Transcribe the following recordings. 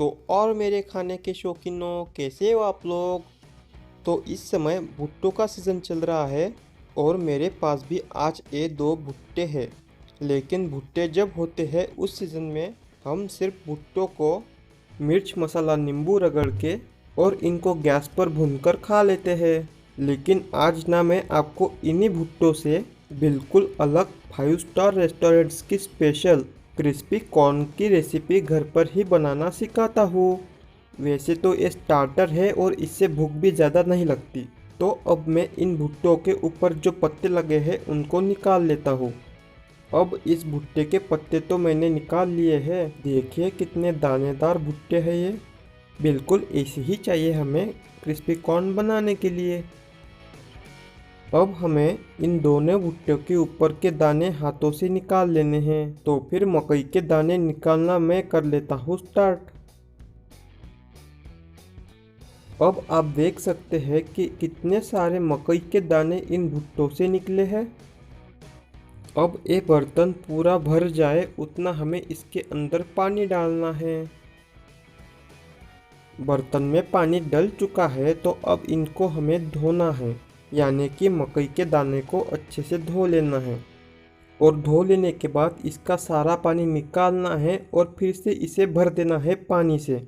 तो और मेरे खाने के शौकीनों, कैसे हो आप लोग। तो इस समय भुट्टो का सीज़न चल रहा है और मेरे पास भी आज ये दो भुट्टे हैं। लेकिन भुट्टे जब होते हैं उस सीज़न में हम सिर्फ भुट्टो को मिर्च मसाला नींबू रगड़ के और इनको गैस पर भूनकर खा लेते हैं। लेकिन आज ना मैं आपको इन्हीं भुट्टो से बिल्कुल अलग 5 स्टार रेस्टोरेंट्स की स्पेशल क्रिस्पी कॉर्न की रेसिपी घर पर ही बनाना सिखाता हूँ। वैसे तो ये स्टार्टर है और इससे भूख भी ज़्यादा नहीं लगती। तो अब मैं इन भुट्टो के ऊपर जो पत्ते लगे हैं उनको निकाल लेता हूँ। अब इस भुट्टे के पत्ते तो मैंने निकाल लिए हैं। देखिए कितने दानेदार भुट्टे हैं ये। बिल्कुल ऐसे ही चाहिए हमें क्रिस्पी कॉर्न बनाने के लिए। अब हमें इन दोनों भुट्टो के ऊपर के दाने हाथों से निकाल लेने हैं। तो फिर मकई के दाने निकालना मैं कर लेता हूँ स्टार्ट। अब आप देख सकते हैं कि कितने सारे मकई के दाने इन भुट्टो से निकले हैं। अब ये बर्तन पूरा भर जाए उतना हमें इसके अंदर पानी डालना है। बर्तन में पानी डल चुका है तो अब इनको हमें धोना है, यानी कि मकई के दाने को अच्छे से धो लेना है। और धो लेने के बाद इसका सारा पानी निकालना है और फिर से इसे भर देना है पानी से।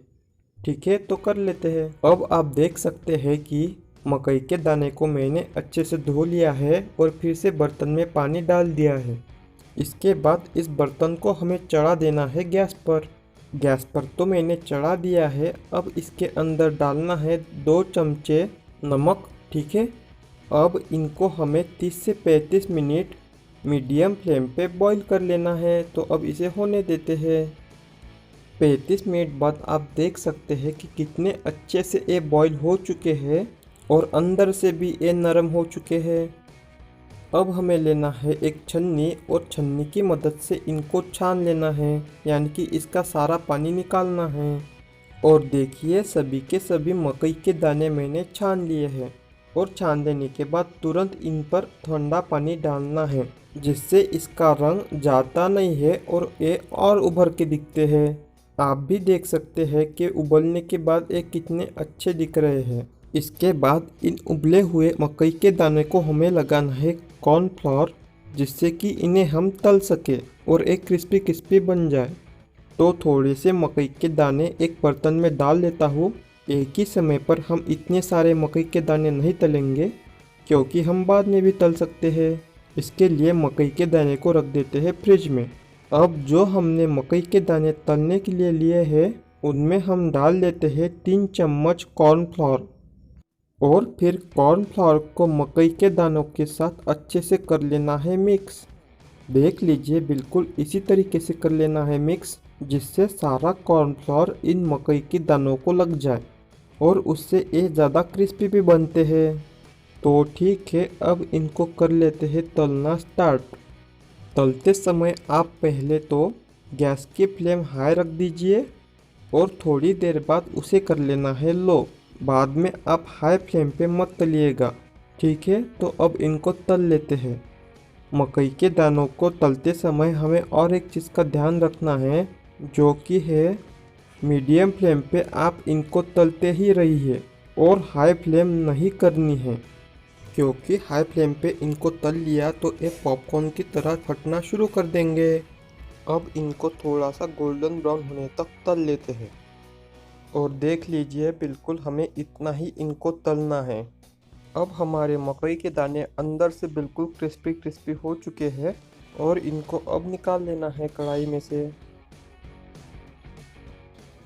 ठीक है, तो कर लेते हैं। अब आप देख सकते हैं कि मकई के दाने को मैंने अच्छे से धो लिया है और फिर से बर्तन में पानी डाल दिया है। इसके बाद इस बर्तन को हमें चढ़ा देना है गैस पर। गैस पर तो मैंने चढ़ा दिया है। अब इसके अंदर डालना है 2 चमचे नमक। ठीक है, अब इनको हमें 30 से 35 मिनट मीडियम फ्लेम पे बॉईल कर लेना है। तो अब इसे होने देते हैं। 35 मिनट बाद आप देख सकते हैं कि कितने अच्छे से ये बॉईल हो चुके हैं और अंदर से भी ये नरम हो चुके हैं। अब हमें लेना है एक छन्नी और छन्नी की मदद से इनको छान लेना है, यानी कि इसका सारा पानी निकालना है। और देखिए सभी के सभी मकई के दाने मैंने छान लिए हैं। और छान लेने के बाद तुरंत इन पर ठंडा पानी डालना है, जिससे इसका रंग जाता नहीं है और ये और उभर के दिखते हैं। आप भी देख सकते हैं कि उबलने के बाद ये कितने अच्छे दिख रहे हैं। इसके बाद इन उबले हुए मकई के दाने को हमें लगाना है कॉर्नफ्लोर, जिससे कि इन्हें हम तल सके और एक क्रिस्पी क्रिस्पी बन जाए। तो थोड़े से मकई के दाने एक बर्तन में डाल लेता हूँ। एक ही समय पर हम इतने सारे मकई के दाने नहीं तलेंगे, क्योंकि हम बाद में भी तल सकते हैं। इसके लिए मकई के दाने को रख देते हैं फ्रिज में। अब जो हमने मकई के दाने तलने के लिए लिए हैं उनमें हम डाल देते हैं 3 चम्मच कॉर्नफ्लोर। और फिर कॉर्नफ्लोर को मकई के दानों के साथ अच्छे से कर लेना है मिक्स। देख लीजिए बिल्कुल इसी तरीके से कर लेना है मिक्स, जिससे सारा कॉर्नफ्लोर इन मकई के दानों को लग जाए और उससे ये ज़्यादा क्रिस्पी भी बनते हैं। तो ठीक है, अब इनको कर लेते हैं तलना स्टार्ट। तलते समय आप पहले तो गैस की फ्लेम हाई रख दीजिए और थोड़ी देर बाद उसे कर लेना है लो। बाद में आप हाई फ्लेम पे मत तलिएगा। ठीक है, तो अब इनको तल लेते हैं। मकई के दानों को तलते समय हमें और एक चीज़ का ध्यान रखना है, जो कि है मीडियम फ्लेम पे आप इनको तलते ही रहिए और हाई फ्लेम नहीं करनी है, क्योंकि हाई फ्लेम पे इनको तल लिया तो ये पॉपकॉर्न की तरह फटना शुरू कर देंगे। अब इनको थोड़ा सा गोल्डन ब्राउन होने तक तल लेते हैं। और देख लीजिए बिल्कुल हमें इतना ही इनको तलना है। अब हमारे मकई के दाने अंदर से बिल्कुल क्रिस्पी क्रिस्पी हो चुके हैं और इनको अब निकाल लेना है कढ़ाई में से।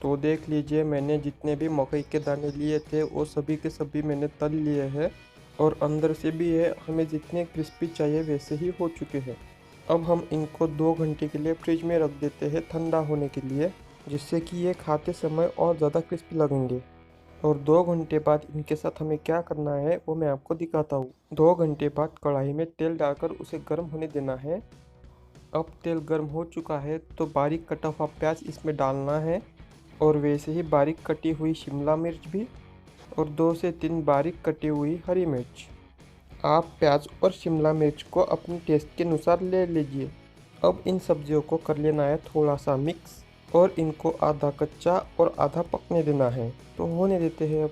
तो देख लीजिए मैंने जितने भी मकई के दाने लिए थे वो सभी के सभी मैंने तल लिए हैं और अंदर से भी है हमें जितने क्रिस्पी चाहिए वैसे ही हो चुके हैं। अब हम इनको 2 घंटे के लिए फ्रिज में रख देते हैं ठंडा होने के लिए, जिससे कि ये खाते समय और ज़्यादा क्रिस्पी लगेंगे। और 2 घंटे बाद इनके साथ हमें क्या करना है वो मैं आपको दिखाता हूँ। 2 घंटे बाद कढ़ाई में तेल डालकर उसे गर्म होने देना है। अब तेल गर्म हो चुका है तो बारीक कटा हुआ प्याज इसमें डालना है और वैसे ही बारीक कटी हुई शिमला मिर्च भी और 2 से 3 बारीक कटी हुई हरी मिर्च। आप प्याज और शिमला मिर्च को अपने टेस्ट के अनुसार ले लीजिए। अब इन सब्जियों को कर लेना है थोड़ा सा मिक्स। और इनको आधा कच्चा और आधा पकने देना है। तो होने देते हैं अब।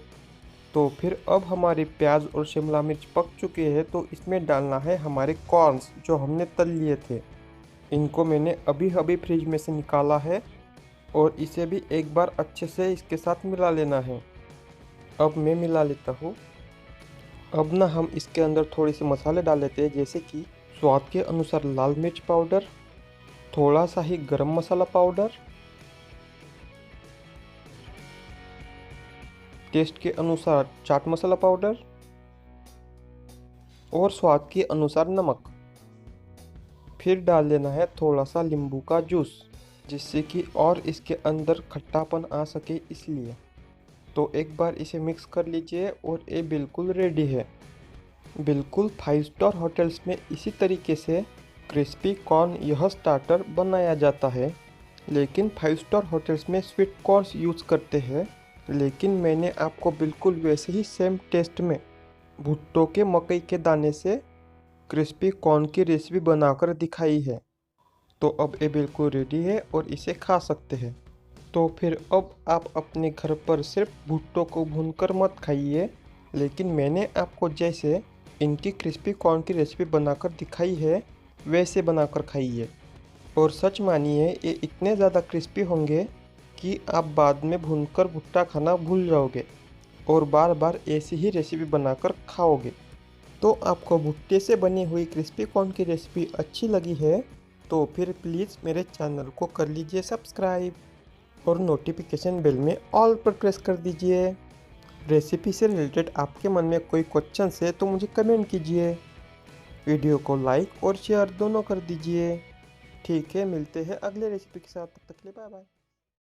तो फिर अब हमारी प्याज और शिमला मिर्च पक चुके हैं, तो इसमें डालना है हमारे कॉर्न्स जो हमने तल लिए थे। इनको मैंने अभी अभी फ्रिज में से निकाला है और इसे भी एक बार अच्छे से इसके साथ मिला लेना है। अब मैं मिला लेता हूँ। अब ना हम इसके अंदर थोड़े से मसाले डाल लेते हैं, जैसे कि स्वाद के अनुसार लाल मिर्च पाउडर, थोड़ा सा ही गरम मसाला पाउडर, टेस्ट के अनुसार चाट मसाला पाउडर और स्वाद के अनुसार नमक। फिर डाल देना है थोड़ा सा नींबू का जूस, जिससे कि और इसके अंदर खट्टापन आ सके इसलिए। तो एक बार इसे मिक्स कर लीजिए और ये बिल्कुल रेडी है। बिल्कुल 5 स्टार होटल्स में इसी तरीके से क्रिस्पी कॉर्न यह स्टार्टर बनाया जाता है। लेकिन 5 स्टार होटल्स में स्वीट कॉर्न्स यूज़ करते हैं, लेकिन मैंने आपको बिल्कुल वैसे ही सेम टेस्ट में भुट्टो के मकई के दाने से क्रिस्पी कॉर्न की रेसिपी बनाकर दिखाई है। तो अब ये बिल्कुल रेडी है और इसे खा सकते हैं। तो फिर अब आप अपने घर पर सिर्फ भुट्टो को भूनकर मत खाइए, लेकिन मैंने आपको जैसे इनकी क्रिस्पी कॉर्न की रेसिपी बनाकर दिखाई है वैसे बनाकर खाइए। और सच मानिए ये इतने ज़्यादा क्रिस्पी होंगे कि आप बाद में भूनकर भुट्टा खाना भूल जाओगे और बार बार ऐसी ही रेसिपी बनाकर खाओगे। तो आपको भुट्टे से बनी हुई क्रिस्पी कॉर्न की रेसिपी अच्छी लगी है तो फिर प्लीज़ मेरे चैनल को कर लीजिए सब्सक्राइब और नोटिफिकेशन बेल में ऑल पर प्रेस कर दीजिए। रेसिपी से रिलेटेड आपके मन में कोई क्वेश्चन है तो मुझे कमेंट कीजिए। वीडियो को लाइक और शेयर दोनों कर दीजिए। ठीक है, मिलते हैं अगले रेसिपी के साथ। तब तक के लिए बाय बाय।